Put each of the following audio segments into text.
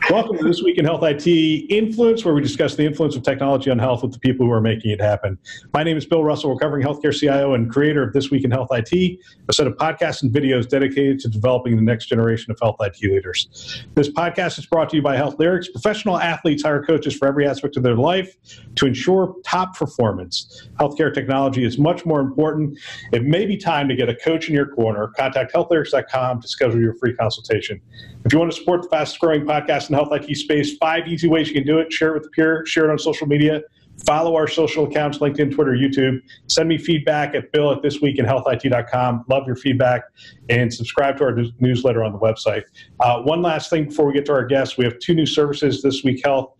Welcome to This Week in Health IT Influence, where we discuss the influence of technology on health with the people who are making it happen. My name is Bill Russell, recovering healthcare CIO and creator of This Week in Health IT, a set of podcasts and videos dedicated to developing the next generation of health IT leaders. This podcast is brought to you by Health Lyrics. Professional athletes hire coaches for every aspect of their life to ensure top performance. Healthcare technology is much more important. It may be time to get a coach in your corner. Contact healthlyrics.com to schedule your free consultation. If you want to support the fastest growing podcast in health IT space, 5 easy ways you can do it. Share it with a peer, share it on social media, follow our social accounts, LinkedIn, Twitter, YouTube. Send me feedback at bill@thisweekinhealthit.com. Love your feedback, and subscribe to our newsletter on the website. One last thing before we get to our guests, we have 2 new services, This Week Health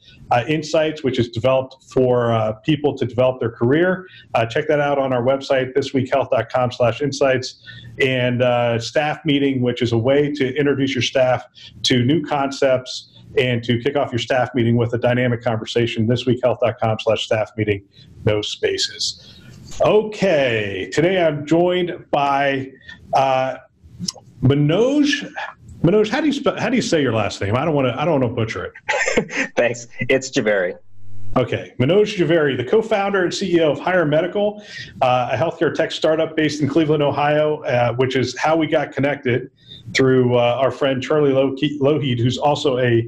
Insights, which is developed for people to develop their career. Check that out on our website, thisweekhealth.com/insights. And Staff Meeting, which is a way to introduce your staff to new concepts and to kick off your staff meeting with a dynamic conversation, thisweekhealth.com/staff meeting, no spaces. Okay, today I'm joined by Manoj. Manoj, how do you say your last name? I don't want to butcher it. Thanks. It's Jhaveri. Okay, Manoj Jhaveri, the co-founder and CEO of Hire Medical, a healthcare tech startup based in Cleveland, Ohio, which is how we got connected through our friend Charlie Lougheed, who's also a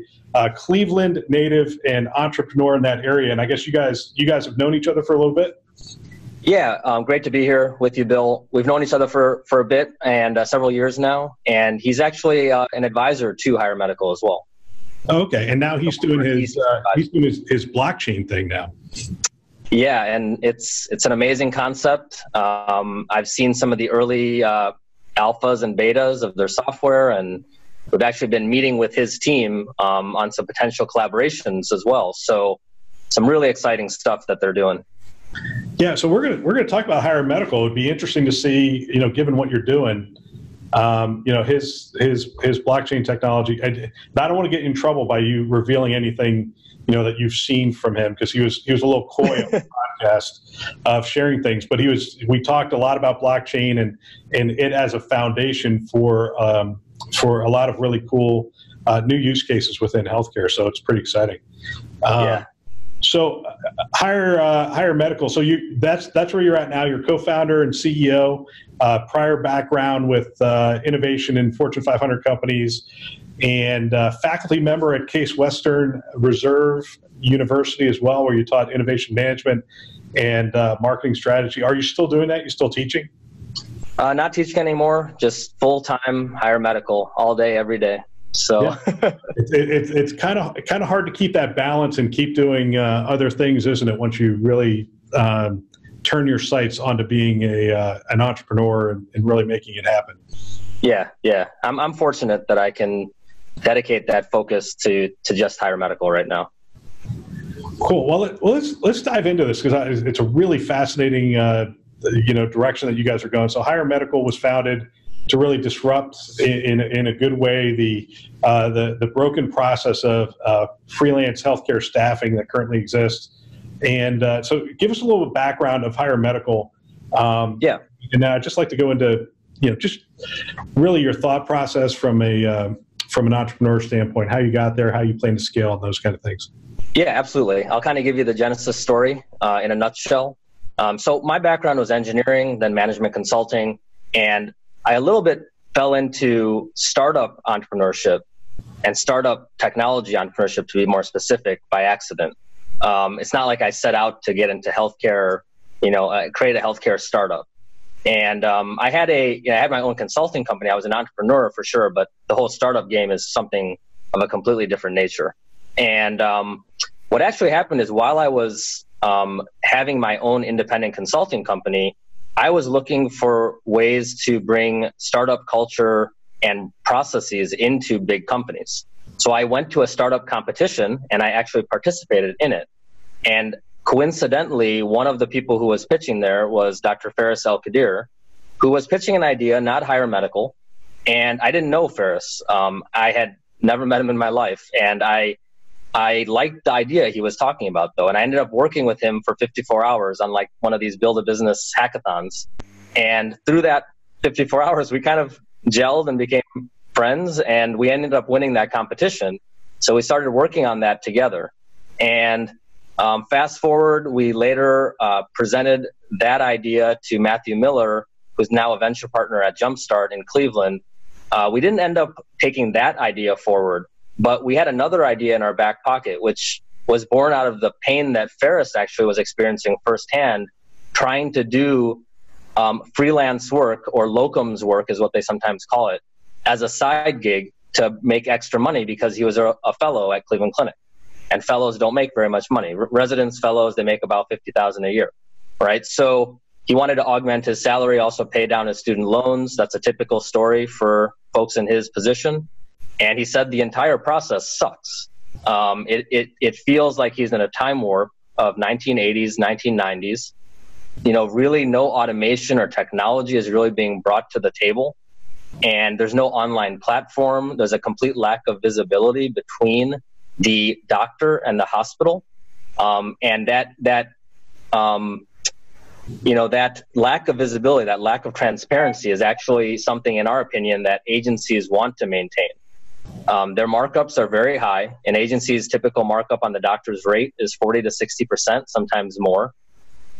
Cleveland native and entrepreneur in that area. And I guess you guys have known each other for a little bit. Yeah, great to be here with you, Bill. We've known each other for a bit and several years now, and he's actually an advisor to Hire Medical as well. Okay, and now he's doing his blockchain thing now. Yeah, and it's an amazing concept. I've seen some of the early alphas and betas of their software, and we've actually been meeting with his team on some potential collaborations as well. So some really exciting stuff that they're doing. Yeah, so we're gonna talk about Hire Medical. It'd be interesting to see, given what you're doing, his blockchain technology. I don't want to get in trouble by you revealing anything, that you've seen from him, because he was a little coy on the podcast of sharing things. But we talked a lot about blockchain and it as a foundation for a lot of really cool new use cases within healthcare. So it's pretty exciting. Yeah. So Hire Medical. So that's where you're at now. You're co-founder and CEO. Prior background with innovation in Fortune 500 companies, and faculty member at Case Western Reserve University as well, where you taught innovation management and marketing strategy. Are you still doing that? You still teaching? Not teaching anymore. Just full-time Hire Medical, all day, every day. So yeah. it's kind of hard to keep that balance and keep doing other things, isn't it? Once you really turn your sights onto being an entrepreneur and really making it happen. Yeah. I'm fortunate that I can dedicate that focus to just Hire Medical right now. Cool. Well, let's dive into this, because it's a really fascinating direction that you guys are going. So Hire Medical was founded to really disrupt in a good way the broken process of freelance healthcare staffing that currently exists. And so give us a little background of Hire Medical. Yeah. And I'd just like to go into, just really your thought process from an entrepreneur standpoint, how you got there, how you plan to scale, and those kind of things. Yeah, absolutely. I'll kind of give you the genesis story in a nutshell. So my background was engineering, then management consulting, and I a little bit fell into startup entrepreneurship and startup technology entrepreneurship, to be more specific, by accident. It's not like I set out to get into healthcare, create a healthcare startup. And I had my own consulting company. I was an entrepreneur for sure, but the whole startup game is something of a completely different nature. And what actually happened is, while I was having my own independent consulting company, I was looking for ways to bring startup culture and processes into big companies. So I went to a startup competition and I actually participated in it. And coincidentally, one of the people who was pitching there was Dr. Faris El-Kadir, who was pitching an idea, not Hire Medical. And I didn't know Faris. I had never met him in my life. And I liked the idea he was talking about, though. And I ended up working with him for 54 hours on like one of these build a business hackathons. And through that 54 hours, we kind of gelled and became friends. And we ended up winning that competition. So we started working on that together. And fast forward, we later presented that idea to Matthew Miller, who's now a venture partner at Jumpstart in Cleveland. We didn't end up taking that idea forward, but we had another idea in our back pocket, which was born out of the pain that Ferris actually was experiencing firsthand, trying to do freelance work, or locums work is what they sometimes call it, as a side gig to make extra money, because he was a fellow at Cleveland Clinic. And fellows don't make very much money. Residents, fellows, they make about $50,000 a year, right? So he wanted to augment his salary, also pay down his student loans. That's a typical story for folks in his position. And he said the entire process sucks. It feels like he's in a time warp of 1980s, 1990s. You know, really no automation or technology is really being brought to the table. And there's no online platform. There's a complete lack of visibility between the doctor and the hospital. And that lack of visibility, that lack of transparency is actually something, in our opinion, that agencies want to maintain. Their markups are very high. An agency's typical markup on the doctor's rate is 40 to 60%, sometimes more.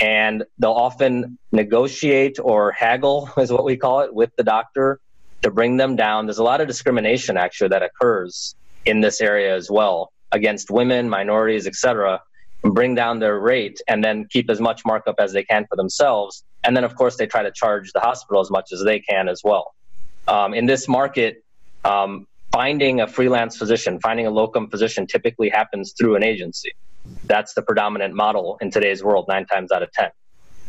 And they'll often negotiate or haggle, is what we call it, with the doctor to bring them down. There's a lot of discrimination, actually, that occurs in this area as well, against women, minorities, etc., and bring down their rate and then keep as much markup as they can for themselves. And then, of course, they try to charge the hospital as much as they can as well. In this market, finding a freelance physician, finding a locum physician typically happens through an agency. That's the predominant model in today's world, 9 times out of 10.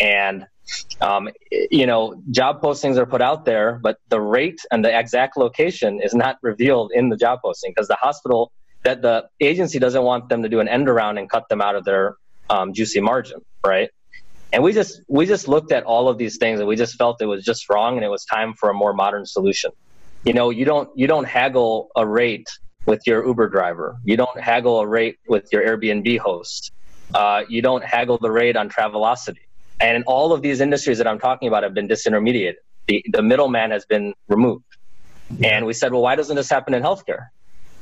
And, job postings are put out there, but the rate and the exact location is not revealed in the job posting, because the agency doesn't want them to do an end around and cut them out of their juicy margin, right? And we just looked at all of these things, and we just felt it was just wrong, and it was time for a more modern solution. You know, you don't haggle a rate with your Uber driver. You don't haggle a rate with your Airbnb host. You don't haggle the rate on Travelocity. And in all of these industries that I'm talking about have been disintermediated. The middleman has been removed. And we said, well, why doesn't this happen in healthcare?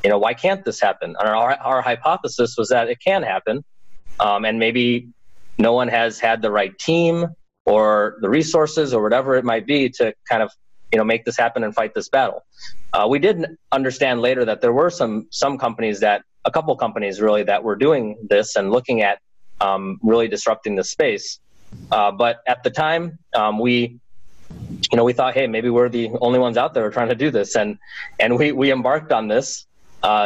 You know, why can't this happen? And our hypothesis was that it can happen. And maybe no one has had the right team or the resources or whatever it might be to kind of, make this happen and fight this battle. We did understand later that there were some companies, a couple companies really, that were doing this and looking at really disrupting the space. But at the time, we thought, hey, maybe we're the only ones out there trying to do this. And we embarked on this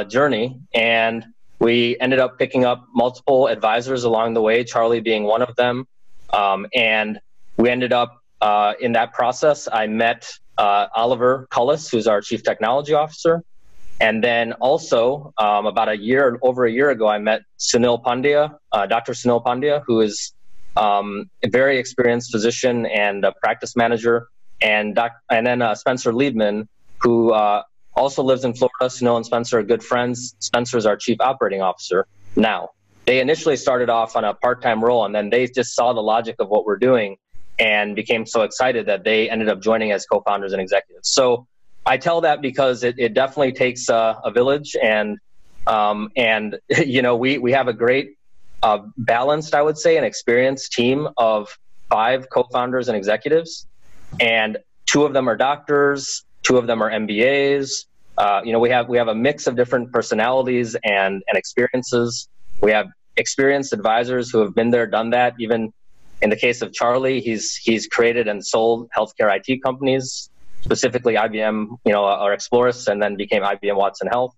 journey, and we ended up picking up multiple advisors along the way, Charlie being one of them. And we ended up in that process, I met Oliver Cullis, who's our Chief Technology Officer. And then also over a year ago, I met Sunil Pandya, Dr. Sunil Pandya, who is a very experienced physician and a practice manager, and then Spencer Liebman, who also lives in Florida. Sunil and Spencer are good friends. Spencer is our Chief Operating Officer now. They initially started off on a part-time role, and then they just saw the logic of what we're doing and became so excited that they ended up joining as co-founders and executives. So I tell that because it definitely takes a village, and we have a great balanced, I would say, an experienced team of 5 co-founders and executives, and 2 of them are doctors, 2 of them are MBAs. We have a mix of different personalities and experiences. We have experienced advisors who have been there, done that. Even in the case of Charlie, he's created and sold healthcare IT companies, specifically IBM, or Exploris, and then became IBM Watson Health.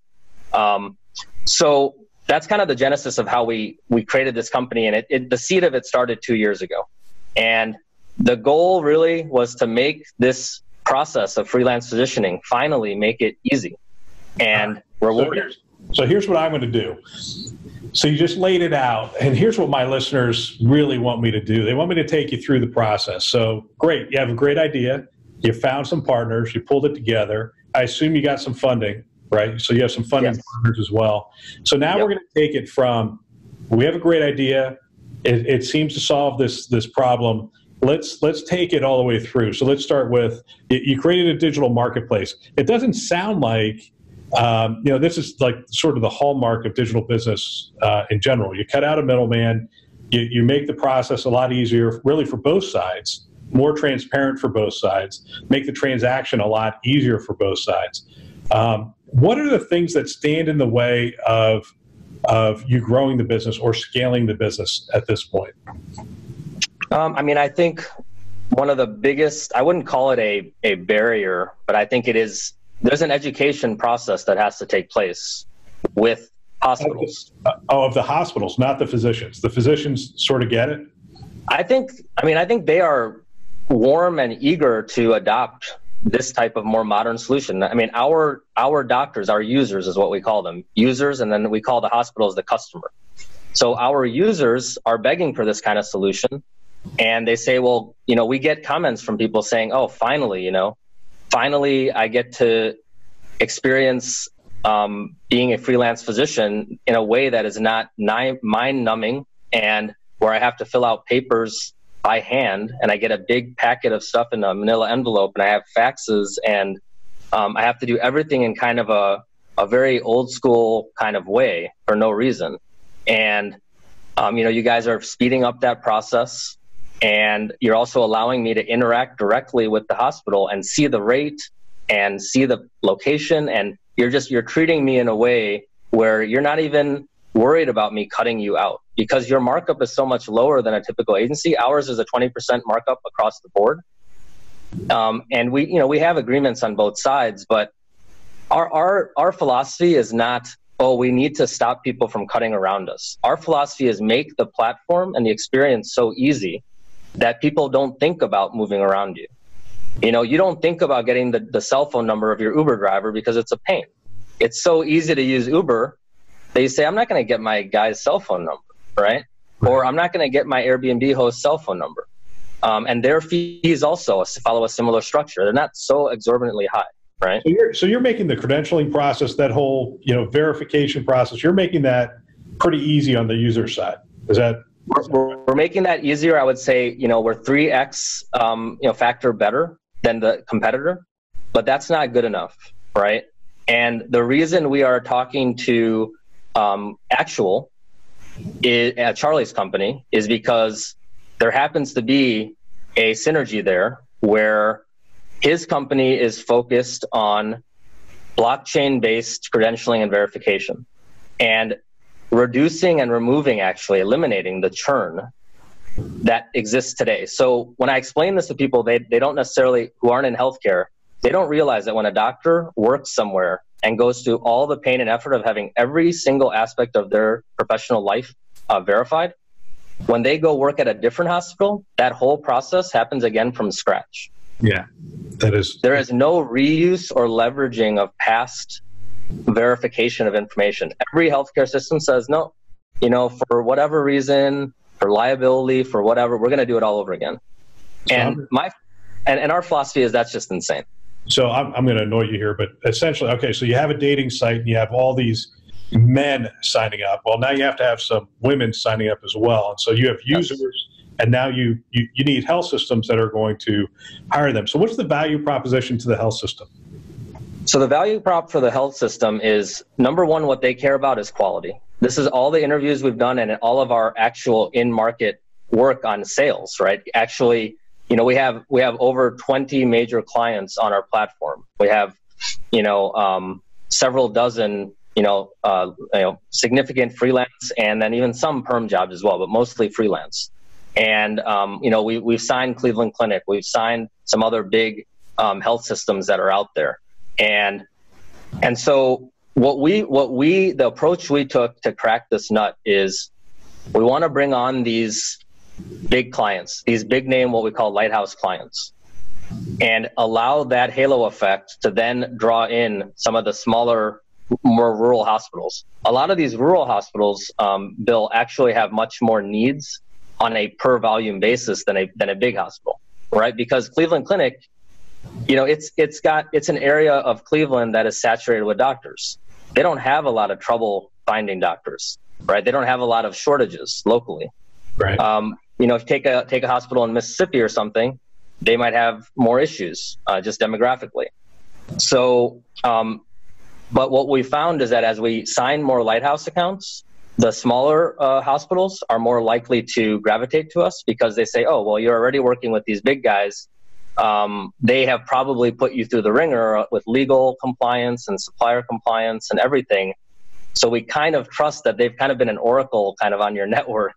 So that's kind of the genesis of how we created this company, and the seed of it started 2 years ago. And the goal really was to make this process of freelance physicianing, finally make it easy and rewarding. So here's what I'm going to do. So you just laid it out, and here's what my listeners really want me to do. They want me to take you through the process. So great, you have a great idea. You found some partners, you pulled it together. I assume you got some funding, right? So you have some funding partners as well. So now we're going to take it from, we have a great idea. It seems to solve this problem. Let's take it all the way through. So let's start with, you created a digital marketplace. It doesn't sound like This is like sort of the hallmark of digital business in general. You cut out a middleman, you make the process a lot easier, really for both sides, more transparent for both sides, make the transaction a lot easier for both sides. What are the things that stand in the way of you growing the business or scaling the business at this point? I think one of the biggest, I wouldn't call it a barrier, but I think there's an education process that has to take place with hospitals. Of the hospitals, not the physicians. The physicians sort of get it? I think they are warm and eager to adopt this type of more modern solution. Our doctors, our users is what we call them. Users, and then we call the hospitals the customer. So our users are begging for this kind of solution. And they say, well, we get comments from people saying, oh, finally I get to experience being a freelance physician in a way that is not mind-numbing and where I have to fill out papers by hand, and I get a big packet of stuff in a manila envelope, and I have faxes, and I have to do everything in kind of a very old school kind of way for no reason. And, you guys are speeding up that process, and you're also allowing me to interact directly with the hospital and see the rate and see the location, and you're treating me in a way where you're not even worried about me cutting you out, because your markup is so much lower than a typical agency. Ours is a 20% markup across the board. And we have agreements on both sides, but our philosophy is not, oh, we need to stop people from cutting around us. Our philosophy is make the platform and the experience so easy that people don't think about moving around you. You don't think about getting the cell phone number of your Uber driver because it's a pain. It's so easy to use Uber that you say, I'm not going to get my guy's cell phone number, right? Or I'm not going to get my Airbnb host cell phone number. And their fees also follow a similar structure. They're not so exorbitantly high, right? So you're making the credentialing process, that whole verification process, you're making that pretty easy on the user side. Is that? We're making that easier. I would say, we're 3x factor better than the competitor, but that's not good enough, right? And the reason we are talking to Actual at Charlie's company is because there happens to be a synergy there where his company is focused on blockchain-based credentialing and verification, and reducing and removing, actually eliminating the churn that exists today. So when I explain this to people, they don't necessarily, who aren't in healthcare, they don't realize that when a doctor works somewhere and goes through all the pain and effort of having every single aspect of their professional life verified, when they go work at a different hospital, that whole process happens again from scratch. Yeah, that is. There is no reuse or leveraging of past verification of information. Every healthcare system says, no, for whatever reason, for liability, for whatever, we're going to do it all over again. And our philosophy is that's just insane. So I'm going to annoy you here, but essentially, okay, so you have a dating site and you have all these men signing up. Well, now you have to have some women signing up as well. And so you have users, and now you need health systems that are going to hire them. So what's the value proposition to the health system? So the value prop for the health system is, number one, what they care about is quality. This is all the interviews we've done and all of our actual in-market work on sales, right? Actually, we have over 20 major clients on our platform. We have, several dozen, significant freelance, and then even some perm jobs as well, but mostly freelance. And, we've signed Cleveland Clinic. We've signed some other big health systems that are out there. And so the approach we took to crack this nut is we want to bring on these big clients, these big name, what we call lighthouse clients, and allow that halo effect to then draw in some of the smaller, more rural hospitals. A lot of these rural hospitals, Bill, actually have much more needs on a per volume basis than a big hospital, right? Because Cleveland Clinic, it's an area of Cleveland that is saturated with doctors. They don't have a lot of trouble finding doctors, right? They don't have a lot of shortages locally. Right. If you take a hospital in Mississippi or something, they might have more issues just demographically. So But what we found is that as we sign more Lighthouse accounts, the smaller hospitals are more likely to gravitate to us because they say, oh, well, you're already working with these big guys. They have probably put you through the ringer with legal compliance and supplier compliance and everything. So we kind of trust that they've kind of been an oracle kind of on your network,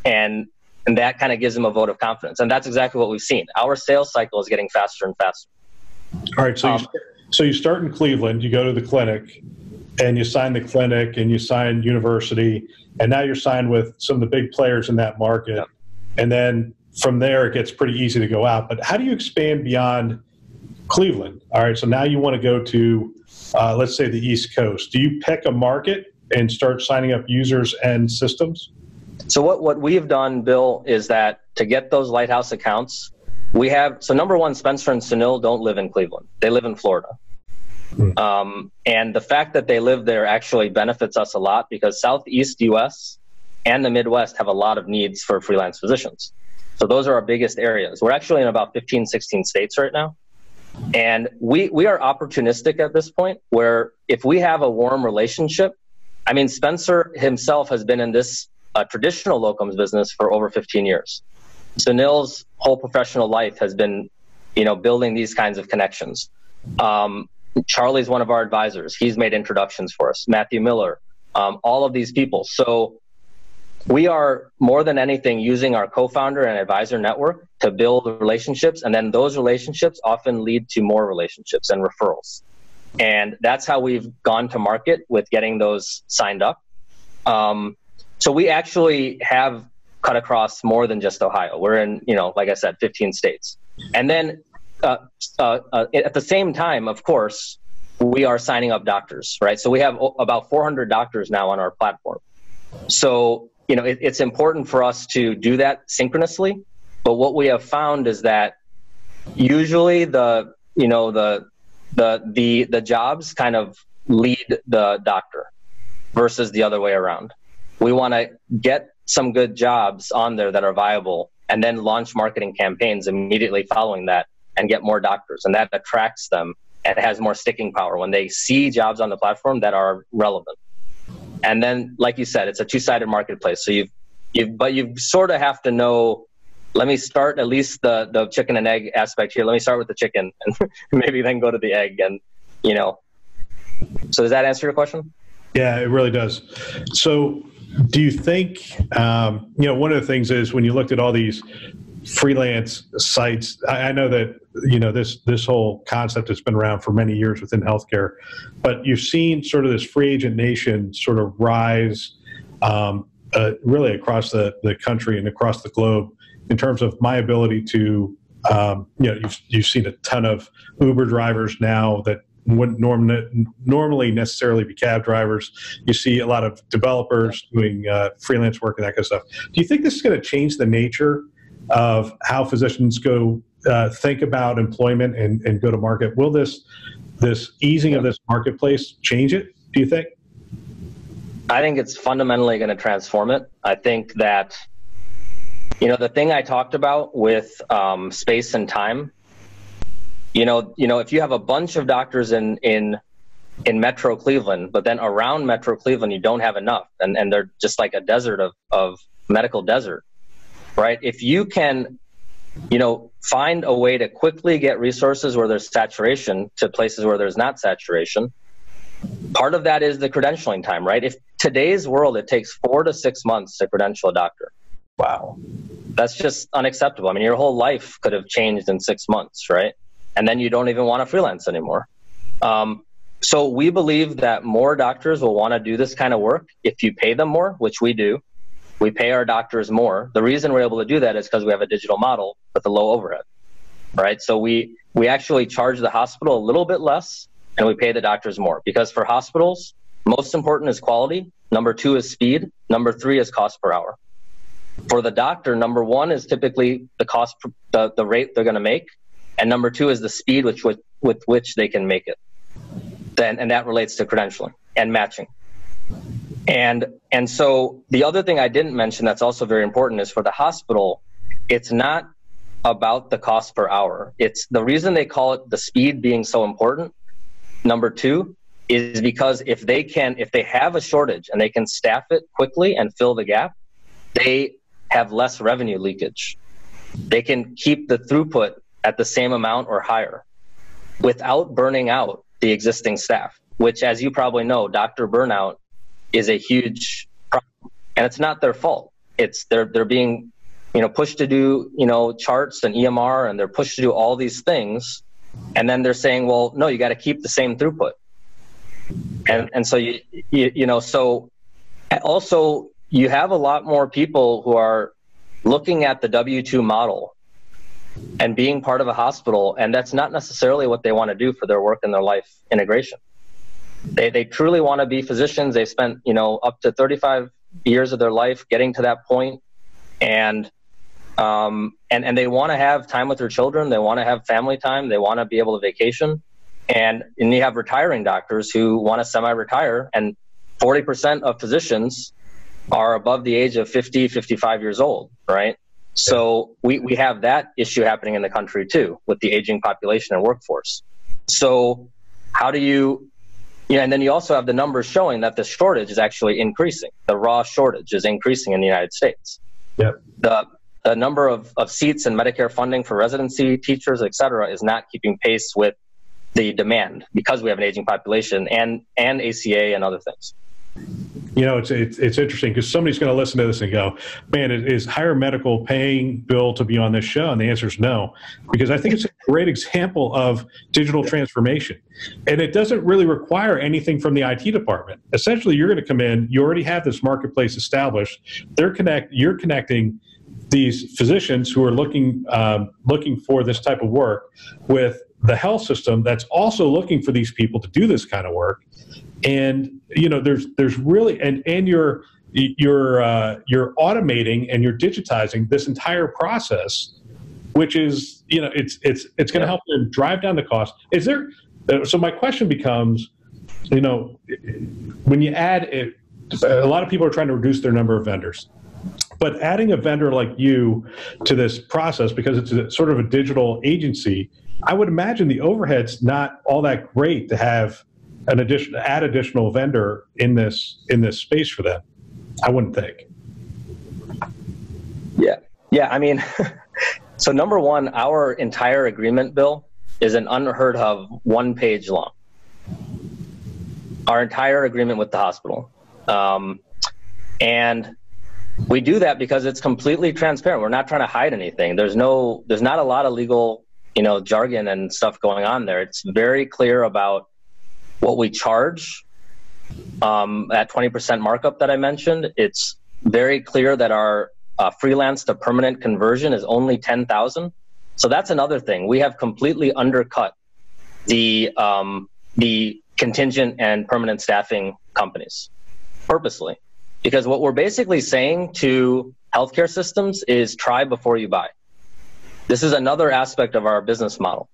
and that kind of gives them a vote of confidence. And that's exactly what we've seen. Our sales cycle is getting faster and faster. All right. So you start in Cleveland, you go to the clinic, and you sign the clinic, and you sign university, and now you're signed with some of the big players in that market. Yep. And then from there, it gets pretty easy to go out. But how do you expand beyond Cleveland? All right. So now you want to go to, let's say, the East Coast. Do you pick a market and start signing up users and systems? So what we've done, Bill, is that to get those Lighthouse accounts, we have, so number one, Spencer and Sunil don't live in Cleveland. They live in Florida. And the fact that they live there actually benefits us a lot because Southeast US and the Midwest have a lot of needs for freelance physicians. So those are our biggest areas. We're actually in about 15, 16 states right now. And we are opportunistic at this point where if we have a warm relationship, I mean, Spencer himself has been in this traditional locums business for over 15 years. Sunil's whole professional life has been, building these kinds of connections. Charlie's one of our advisors. He's made introductions for us. Matthew Miller, all of these people. So we are more than anything using our co-founder and advisor network to build relationships. And then those relationships often lead to more relationships and referrals. And that's how we've gone to market with getting those signed up. So we actually have cut across more than just Ohio. We're in, like I said, 15 states. And then at the same time, of course, we are signing up doctors, right? So we have about 400 doctors now on our platform. So, it's important for us to do that synchronously. But what we have found is that usually the jobs kind of lead the doctor versus the other way around. We want to get some good jobs on there that are viable and then launch marketing campaigns immediately following that and get more doctors. And that attracts them and has more sticking power when they see jobs on the platform that are relevant. And then, like you said, it's a two-sided marketplace. So you sort of have to know, let me start at least the chicken and egg aspect here. Let me start with the chicken and maybe then go to the egg. And, so does that answer your question? Yeah, it really does. So do you think, one of the things is when you looked at all these freelance sites, I know that, this whole concept has been around for many years within healthcare, but you've seen sort of this free agent nation sort of rise really across the country and across the globe in terms of my ability to, you've seen a ton of Uber drivers now that wouldn't normally necessarily be cab drivers. You see a lot of developers doing freelance work and that kind of stuff. Do you think this is going to change the nature of how physicians think about employment and go to market? Will this easing of this marketplace change it, do you think? I think it's fundamentally going to transform it. I think that, the thing I talked about with space and time, if you have a bunch of doctors in Metro Cleveland, but then around Metro Cleveland, you don't have enough, and they're just like a desert of medical desert, right? If you can, find a way to quickly get resources where there's saturation to places where there's not saturation, part of that is the credentialing time, right? If today's world, it takes 4 to 6 months to credential a doctor. Wow. That's just unacceptable. I mean, your whole life could have changed in 6 months, right? And then you don't even want to freelance anymore. So we believe that more doctors will want to do this kind of work if you pay them more, which we do. We pay our doctors more. The reason we're able to do that is because we have a digital model with a low overhead, right? So we actually charge the hospital a little bit less and we pay the doctors more, because for hospitals, most important is quality. Number 2 is speed. Number 3 is cost per hour. For the doctor, number 1 is typically the cost, the rate they're going to make. And number 2 is the speed with which they can make it. And that relates to credentialing and matching. And so the other thing I didn't mention that's also very important is for the hospital, it's not about the cost per hour. It's the reason they call it the speed being so important. Number 2 is because if they have a shortage and they can staff it quickly and fill the gap, they have less revenue leakage. They can keep the throughput at the same amount or higher without burning out the existing staff, which, as you probably know, doctor burnout is a huge problem. And it's not their fault. It's they're being, pushed to do, charts and EMR, and they're pushed to do all these things. And then they're saying, well, no, you got to keep the same throughput. And so so also you have a lot more people who are looking at the W-2 model and being part of a hospital, and that's not necessarily what they want to do for their work and their life integration. They truly want to be physicians. They spent, up to 35 years of their life getting to that point, and they want to have time with their children. They want to have family time. They want to be able to vacation. And you have retiring doctors who want to semi-retire, and 40% of physicians are above the age of 50, 55 years old, right? So we have that issue happening in the country too, with the aging population and workforce. So how do you, and then you also have the numbers showing that the shortage is actually increasing. The raw shortage is increasing in the United States. Yep. The number of seats and Medicare funding for residency, teachers, et cetera, is not keeping pace with the demand because we have an aging population and ACA and other things. It's interesting because somebody's going to listen to this and go, man, is higher medical paying Bill to be on this show? And the answer is no, because I think it's a great example of digital transformation. And it doesn't really require anything from the IT department. Essentially, you're going to come in, you already have this marketplace established. You're connecting these physicians who are looking for this type of work with the health system that's also looking for these people to do this kind of work. And there's really and you're automating and you're digitizing this entire process, which is it's going to help them drive down the cost. Is there? So my question becomes, when you add it, a lot of people are trying to reduce their number of vendors. But adding a vendor like you to this process, because it's sort of a digital agency, I would imagine the overhead's not all that great to have additional vendor in this space for them. I wouldn't think. Yeah. I mean, so number one, our entire agreement, Bill, is an unheard of 1 page long. Our entire agreement with the hospital, and we do that because it's completely transparent. We're not trying to hide anything. There's not a lot of legal, jargon and stuff going on there. It's very clear about what we charge, at 20% markup that I mentioned. It's very clear that our freelance to permanent conversion is only 10,000. So that's another thing. We have completely undercut the contingent and permanent staffing companies purposely. Because what we're basically saying to healthcare systems is try before you buy. This is another aspect of our business model.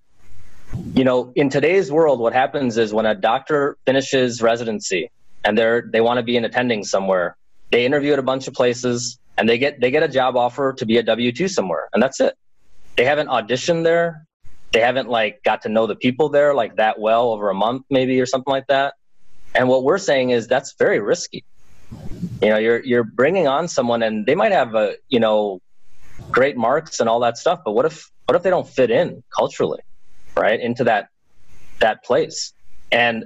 In today's world, what happens is when a doctor finishes residency and they want to be in attending somewhere, they interview at a bunch of places and they get a job offer to be a W-2 somewhere, and that's it. They haven't auditioned there. They haven't got to know the people there that well over a month maybe or something like that. And what we're saying is that's very risky. You're bringing on someone and they might have great marks and all that stuff, but what if they don't fit in culturally, right, into that place? And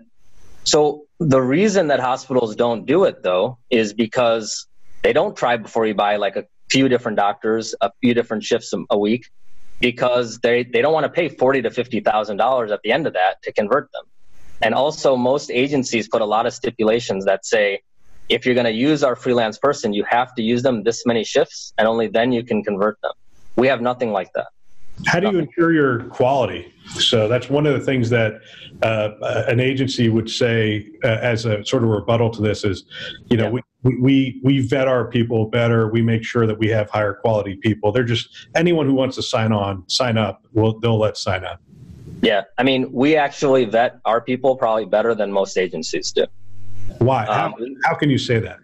so the reason that hospitals don't do it though is because they don't try before you buy a few different doctors, a few different shifts a week, because they don't want to pay $40,000 to $50,000 at the end of that to convert them. And also most agencies put a lot of stipulations that say, if you're going to use our freelance person, you have to use them this many shifts, and only then you can convert them. We have nothing like that. How do you ensure your quality? So that's one of the things that an agency would say as a sort of rebuttal to this is, we vet our people better. We make sure that we have higher quality people. They're just anyone who wants to sign up, they'll let sign up. Yeah, I mean, we actually vet our people probably better than most agencies do. Why? How can you say that?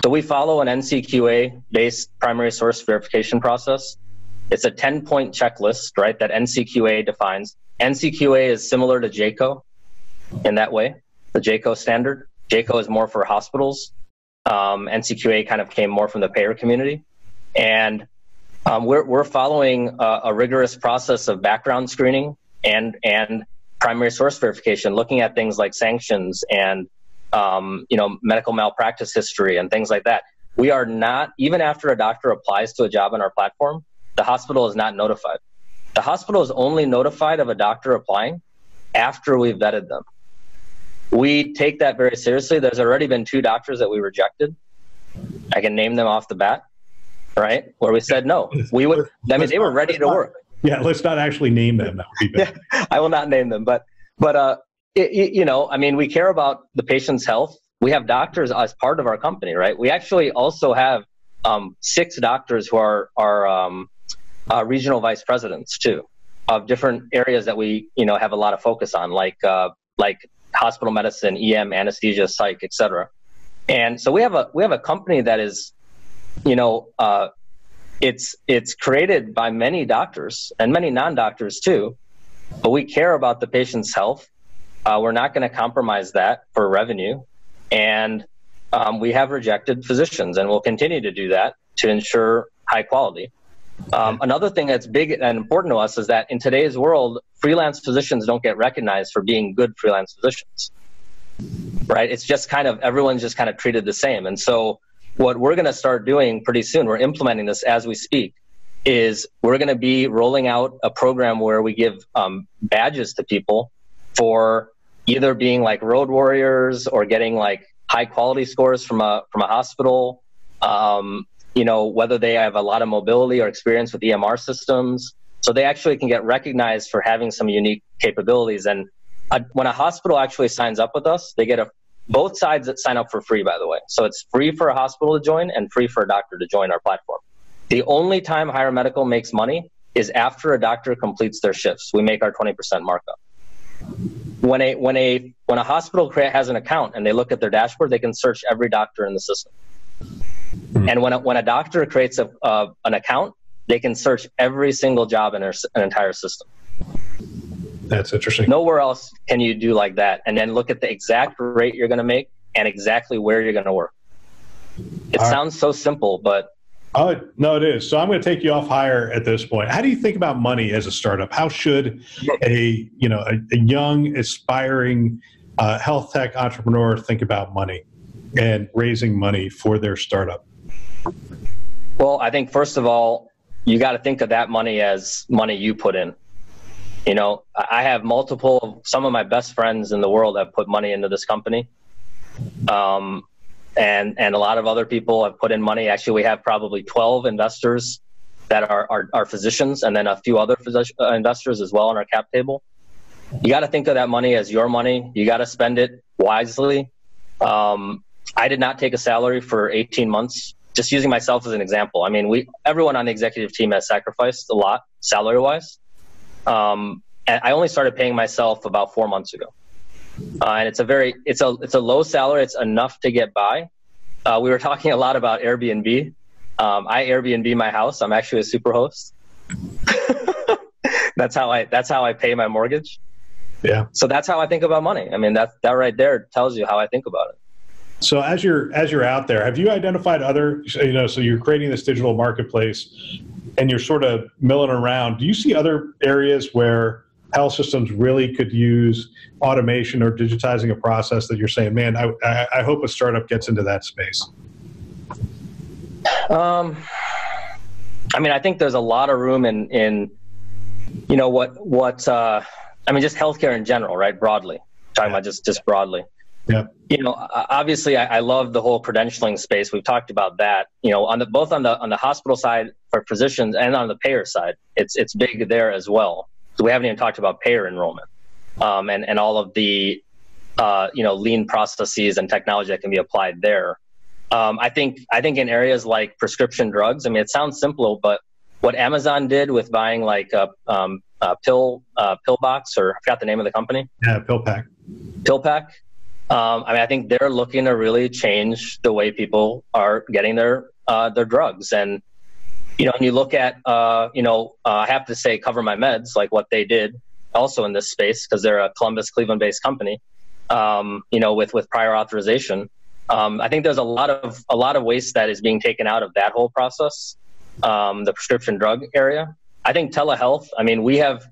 So we follow an NCQA-based primary source verification process. It's a 10-point checklist, right, that NCQA defines. NCQA is similar to JCO in that way. the JCO standard. JCO is more for hospitals. NCQA kind of came more from the payer community. And we're following a rigorous process of background screening and primary source verification, looking at things like sanctions and medical malpractice history and things like that. We are not, even after a doctor applies to a job on our platform, the hospital is not notified. The hospital is only notified of a doctor applying after we've vetted them. We take that very seriously. There's already been 2 doctors that we rejected. I can name them off the bat, right? Where we said no. They were ready to work. Yeah, let's not actually name them. That would be bad. Yeah, I will not name them, but we care about the patient's health. We have doctors as part of our company, right? We actually also have 6 doctors who are regional vice presidents too, of different areas that we have a lot of focus on, like hospital medicine, EM, anesthesia, psych, etc. And so we have a company that is, it's created by many doctors and many non-doctors too, but we care about the patient's health. We're not going to compromise that for revenue, and we have rejected physicians, and we'll continue to do that to ensure high quality. Another thing that's big and important to us is that in today's world, freelance physicians don't get recognized for being good freelance physicians, right? It's just everyone's just kind of treated the same. And so what we're going to start doing pretty soon, we're implementing this as we speak, is we're going to be rolling out a program where we give badges to people for either being like road warriors or getting like high quality scores from a hospital, whether they have a lot of mobility or experience with EMR systems. So they actually can get recognized for having some unique capabilities. And when a hospital actually signs up with us, they get both sides that sign up for free, by the way. So it's free for a hospital to join and free for a doctor to join our platform. The only time Hire Medical makes money is after a doctor completes their shifts. We make our 20% markup. When a hospital has an account and they look at their dashboard, they can search every doctor in the system. And when a doctor creates an account, they can search every single job in an entire system. That's interesting. Nowhere else can you do like that, and then look at the exact rate you're going to make and exactly where you're going to work. It sounds so simple, but no, it is. So I'm going to take you off Hire at this point. How do you think about money as a startup? How should a young, aspiring health tech entrepreneur think about money and raising money for their startup? Well, I think first of all, you got to think of that money as money you put in. I have some of my best friends in the world have put money into this company. And a lot of other people have put in money. Actually, we have probably 12 investors that are physicians, and then a few other investors as well on our cap table. You got to think of that money as your money. You got to spend it wisely. I did not take a salary for 18 months, just using myself as an example. I mean, everyone on the executive team has sacrificed a lot salary-wise. And I only started paying myself about 4 months ago. And it's a low salary. It's enough to get by. We were talking a lot about Airbnb. I Airbnb my house. I'm actually a super host. That's how I pay my mortgage. Yeah. So that's how I think about money. I mean, that right there tells you how I think about it. So as you're out there, have you identified other, so you're creating this digital marketplace and you're sort of milling around. Do you see other areas where health systems really could use automation or digitizing a process that you're saying, man, I hope a startup gets into that space? I mean, I think there's a lot of room in just healthcare in general, right? Broadly, talking about just broadly. Yeah. Obviously I love the whole credentialing space. We've talked about that, both on the hospital side for physicians and on the payer side, it's big there as well. So we haven't even talked about payer enrollment, and all of the, lean processes and technology that can be applied there. I think in areas like prescription drugs, I mean, it sounds simple, but what Amazon did with buying like a pill box, or I forgot the name of the company. Yeah, PillPack. I think they're looking to really change the way people are getting their drugs. And, when you look at, I have to say Cover My Meds, like what they did also in this space, because they're a Columbus, Cleveland-based company. with prior authorization. I think there's a lot of waste that is being taken out of that whole process, the prescription drug area. I think telehealth, I mean, we have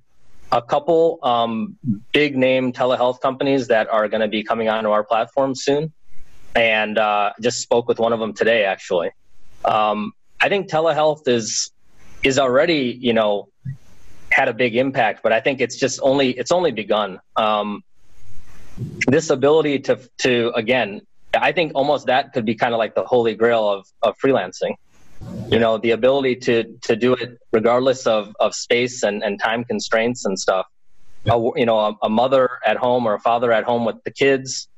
a couple big name telehealth companies that are going to be coming onto our platform soon. And just spoke with one of them today, actually. I think telehealth is already, had a big impact, but I think it's only begun. This ability to again, I think almost that could be kind of like the holy grail of freelancing. The ability to do it regardless of space and time constraints and stuff. A mother at home or a father at home with the kids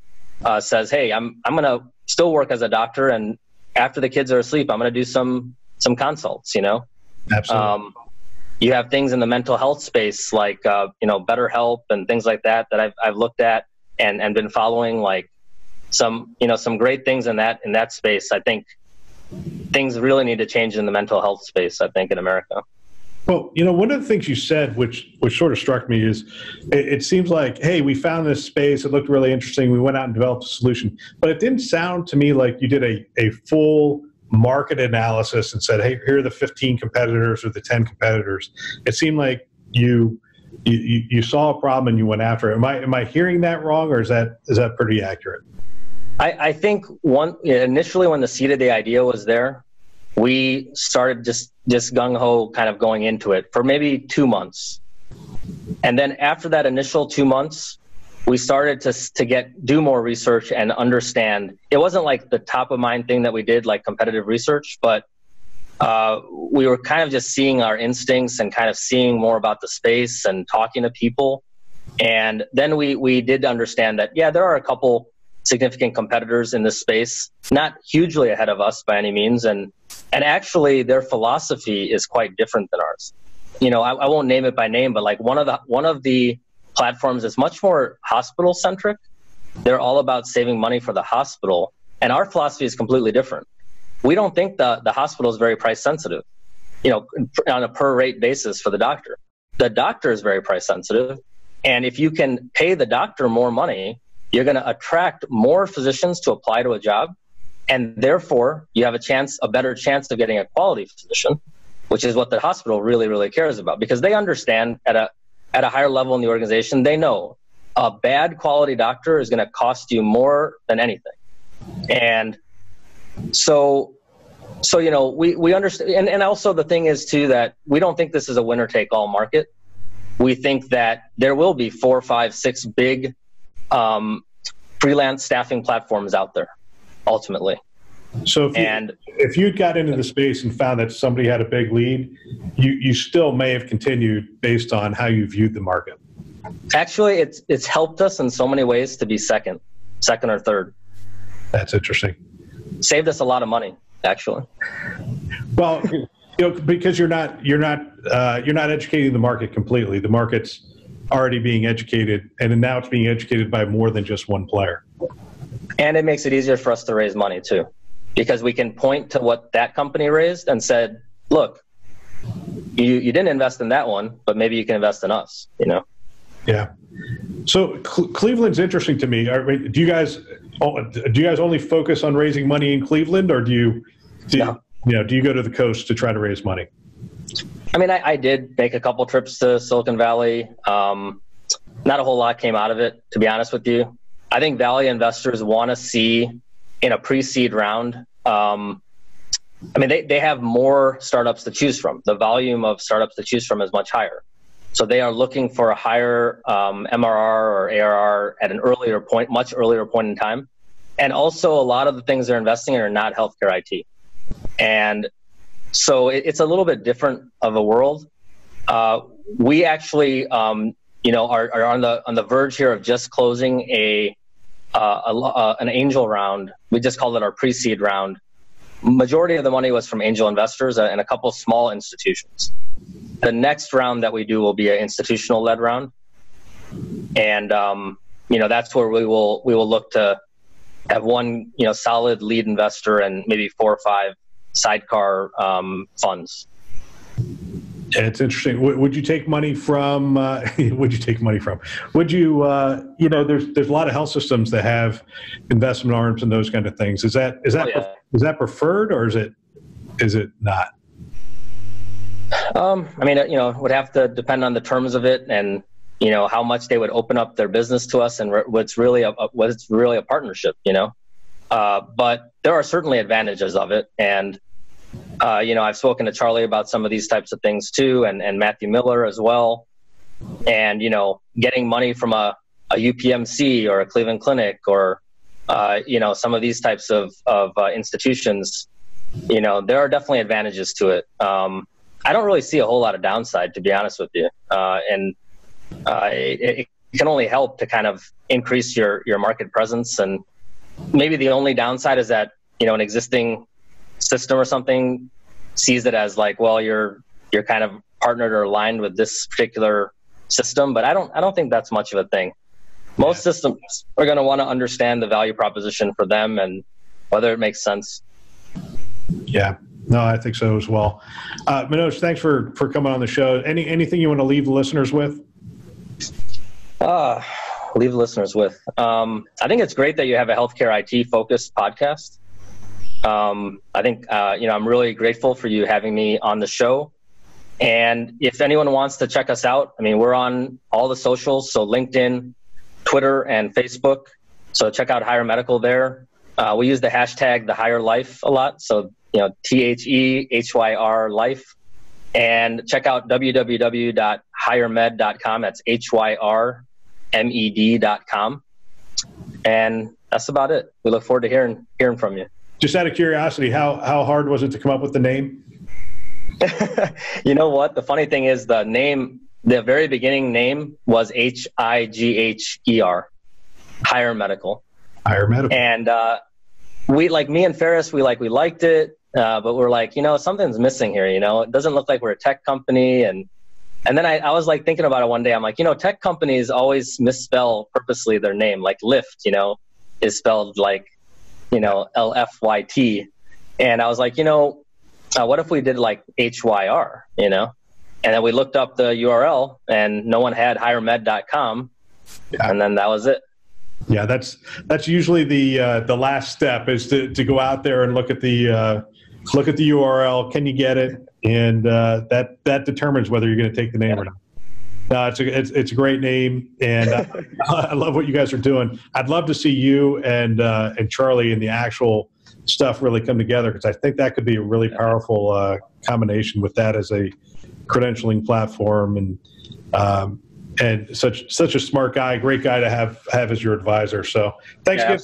says, hey, I'm going to still work as a doctor, and after the kids are asleep, I'm going to do some consults, Absolutely. You have things in the mental health space like, BetterHelp and things like that I've looked at and been following, like some great things in that space. I think things really need to change in the mental health space, I think, in America. Well, one of the things you said, which sort of struck me, is it seems like, hey, we found this space. It looked really interesting. We went out and developed a solution. But it didn't sound to me like you did a full market analysis and said, hey, here are the 15 competitors or the 10 competitors. It seemed like you saw a problem and you went after it. Am I hearing that wrong, or is that pretty accurate? I think initially when the seed of the idea was there, we started just gung-ho kind of going into it for maybe 2 months. And then after that initial 2 months, we started to do more research and understand. It wasn't like the top of mind thing that we did, like competitive research, but we were kind of just seeing our instincts and kind of seeing more about the space and talking to people. And then we did understand that, yeah, there are a couple significant competitors in this space, not hugely ahead of us by any means. And actually their philosophy is quite different than ours. I won't name it by name, but like one of the platforms is much more hospital centric. They're all about saving money for the hospital. And our philosophy is completely different. We don't think the hospital is very price sensitive, on a per rate basis for the doctor. The doctor is very price sensitive. And if you can pay the doctor more money, you're going to attract more physicians to apply to a job. And therefore you have a better chance of getting a quality physician, which is what the hospital really, really cares about, because they understand at a higher level in the organization, they know a bad quality doctor is going to cost you more than anything. And so we understand. And also the thing is too, that we don't think this is a winner take all market. We think that there will be 4, 5, 6 big freelance staffing platforms out there ultimately. So if you got into the space and found that somebody had a big lead, you still may have continued based on how you viewed the market. Actually, it's helped us in so many ways to be second or third. That's interesting. Saved us a lot of money, actually. Well, because you're not educating the market completely. The market's already being educated, and now it's being educated by more than just one player. And it makes it easier for us to raise money too, because we can point to what that company raised and said, look, you didn't invest in that one, but maybe you can invest in us, Yeah. So Cleveland's interesting to me. Do you guys only focus on raising money in Cleveland, or do you go to the coast to try to raise money? I mean, I did make a couple trips to Silicon Valley. Not a whole lot came out of it, to be honest with you. I think Valley investors want to see in a pre-seed round. They have more startups to choose from. The volume of startups to choose from is much higher. So they are looking for a higher MRR or ARR at an much earlier point in time. And also a lot of the things they're investing in are not healthcare IT. And so it's a little bit different of a world. We actually, are on the verge here of just closing an angel round. We just called it our pre-seed round. Majority of the money was from angel investors and a couple small institutions. The next round that we do will be an institutional-led round, and that's where we will look to have one solid lead investor and maybe 4 or 5 sidecar funds. It's interesting. Would you take money from? Would you take money from? Would you? There's a lot of health systems that have investment arms and those kind of things. Is that is that preferred, or is it not? I mean, it would have to depend on the terms of it, and how much they would open up their business to us, and what's really a partnership. But there are certainly advantages of it, and I've spoken to Charlie about some of these types of things too, and Matthew Miller as well. And, getting money from a UPMC or a Cleveland Clinic or, some of these types of institutions, there are definitely advantages to it. I don't really see a whole lot of downside, to be honest with you. It can only help to kind of increase your market presence. And maybe the only downside is that, an existing system or something sees it as like, well, you're kind of partnered or aligned with this particular system, but I don't think that's much of a thing. Most systems are going to want to understand the value proposition for them and whether it makes sense. Yeah, no, I think so as well. Manoj, thanks for coming on the show. Anything you want to leave the listeners with? Leave the listeners with. I think it's great that you have a healthcare IT focused podcast. I think, I'm really grateful for you having me on the show. And if anyone wants to check us out, I mean, we're on all the socials. So LinkedIn, Twitter, and Facebook. So check out Hire Medical there. We use the hashtag #TheHireLife a lot. So, THEHYR life. And check out www.hiremed.com. That's HYRMED.com. And that's about it. We look forward to hearing from you. Just out of curiosity, how hard was it to come up with the name? You know what? The funny thing is the very beginning name was HIGHER, Hire Medical. Hire Medical. And me and Ferris, we liked it, but we're like, something's missing here. It doesn't look like we're a tech company. And then I was like thinking about it one day. I'm like, tech companies always misspell purposely their name. Like Lyft, is spelled like, LFYT. And I was like, what if we did like HYR, and then we looked up the URL and no one had hiremed.com. Yeah. And then that was it. Yeah. That's usually the last step is to go out there and look at the URL. Can you get it? And that determines whether you're going to take the name or not. No, it's a great name, and I love what you guys are doing. I'd love to see you and Charlie and the actual stuff really come together, because I think that could be a really powerful combination with that as a credentialing platform, and such a smart guy, great guy to have as your advisor. So thanks again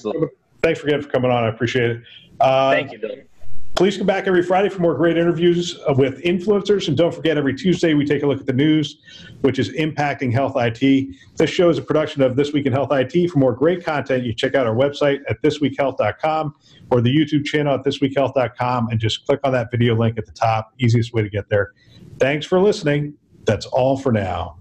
for coming on. I appreciate it. Thank you, Bill. Please come back every Friday for more great interviews with influencers. And don't forget, every Tuesday we take a look at the news, which is impacting health IT. This show is a production of This Week in Health IT. For more great content, you check out our website at thisweekhealth.com or the YouTube channel at thisweekhealth.com, and just click on that video link at the top. Easiest way to get there. Thanks for listening. That's all for now.